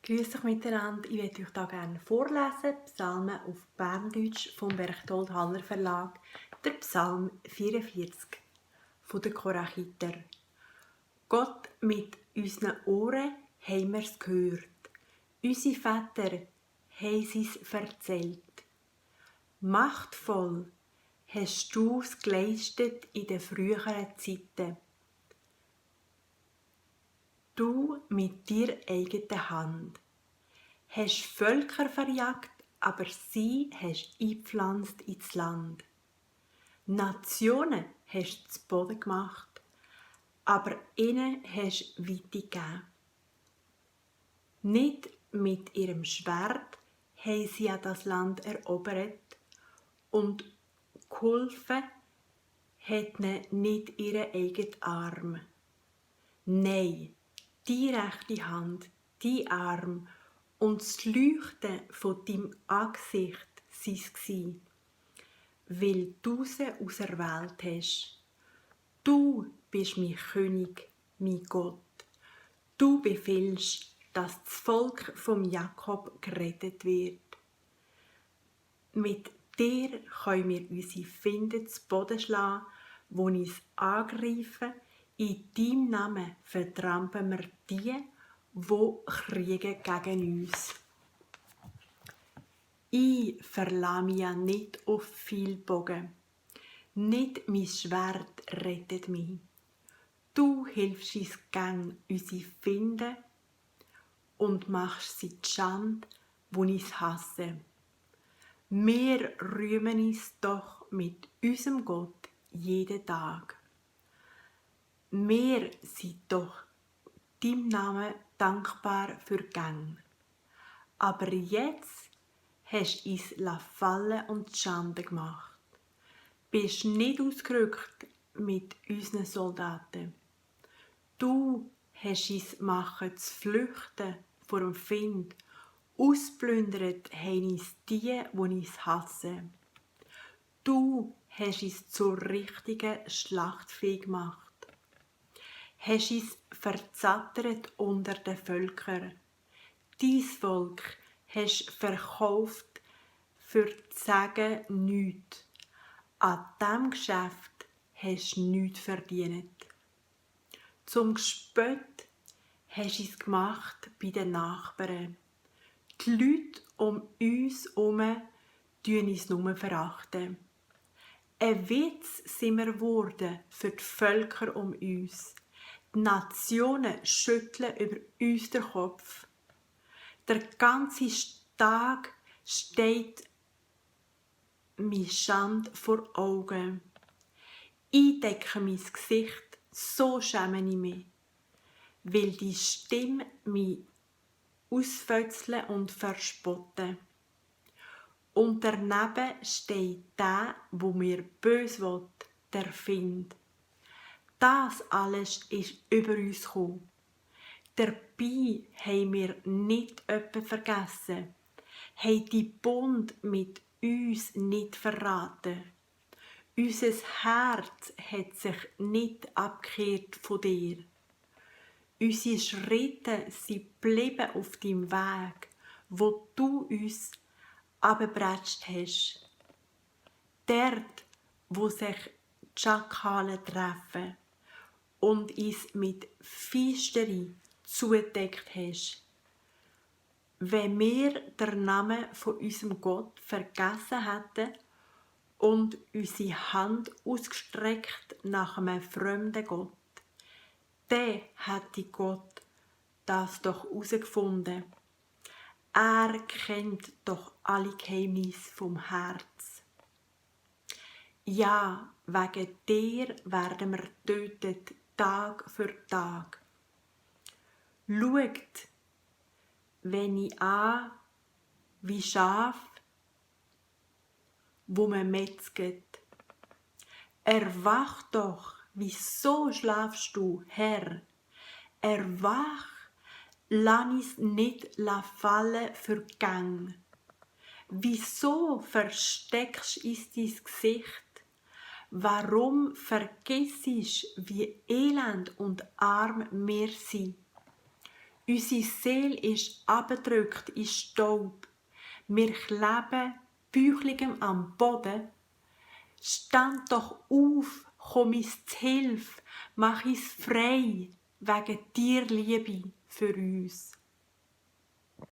Grüß euch miteinander. Ich werde euch hier gerne vorlesen, Psalmen auf Berndeutsch vom Berchtold Haller Verlag, der Psalm 44 von den Korachiter. Gott, mit unseren Ohren haben wir es gehört. Unsere Väter haben es erzählt. Machtvoll hast du es geleistet in den früheren Zeiten. Du mit dir eigenen Hand hast Völker verjagt, aber sie hast eingepflanzt ins Land. Nationen hast zu Boden gemacht, aber ihnen hast Weite gegeben. Nicht mit ihrem Schwert haben sie ja das Land erobert und geholfen hat ihnen nicht ihre eigenen Arm. Nein, die rechte Hand, die Arm und das Leuchten von deinem Angesicht waren, weil du sie auserwählt hast. Du bist mein König, mein Gott. Du befiehlst, dass das Volk vom Jakob gerettet wird. Mit dir können wir unsere Feinde zu Boden schlagen, die uns angreifen. In deinem Namen vertrampeln wir die kriegen gegen uns. Ich verlasse mich ja nicht auf viel Bogen. Nicht mein Schwert rettet mich. Du hilfst uns gern, unsere Feinde, und machst sie die Schande, die uns hassen. Wir rühmen uns doch mit unserem Gott jeden Tag. Wir sind doch deinem Namen dankbar für Gang. Aber jetzt hast du uns fallen und Schande gemacht. Bist nicht ausgerückt mit unseren Soldaten. Du hast uns machen zu flüchten vor dem Feind. Ausplündert haben uns die uns hassen. Du hast uns zur richtigen Schlachtvieh gemacht. Hast uns verzattert unter den Völkern. Dein Volk hast verkauft für zu sagen nichts. An diesem Geschäft hast du nichts verdient. Zum Gespött hast du es gemacht bei den Nachbarn. Die Leute um uns herum tun uns nur verachten. Ein Witz sind wir geworden für die Völker um uns. Die Nationen schütteln über uns den Kopf. Der ganze Tag steht mir Schande vor Augen. Ich decke mein Gesicht, so schäme ich mich, weil die Stimme mich ausfötzeln und verspotten. Und daneben steht der, wo mir bös will, der Find. Das alles ist über uns gekommen. Dabei haben wir nicht jemanden vergessen, haben die Bund mit uns nicht verraten. Unser Herz hat sich nicht abgekehrt von dir. Unsere Schritte sind geblieben auf deinem Weg, wo du uns abgebretscht hast. Dort, wo sich die Schakale treffen und uns mit Feisterei zugedeckt hast. Wenn wir den Namen von unserem Gott vergessen hätten und unsere Hand ausgestreckt nach einem fremden Gott, dann hätte Gott das doch herausgefunden. Er kennt doch alle Geheimnisse vom Herz. Ja, wegen dir werden wir getötet, Tag für Tag. Schaut, wenn ich an, wie Schaf, wo man metzget. Erwach doch, wieso schlafst du, Herr? Erwach, lass uns nicht fallen für Gang. Wieso versteckst du dein Gesicht? Warum vergissest, wie elend und arm wir sind? Unsere Seele ist abgedrückt in Staub. Wir kleben bäuchligem am Boden. Stand doch auf, komm uns zu Hilfe, mach uns frei, wegen dir Liebe für uns.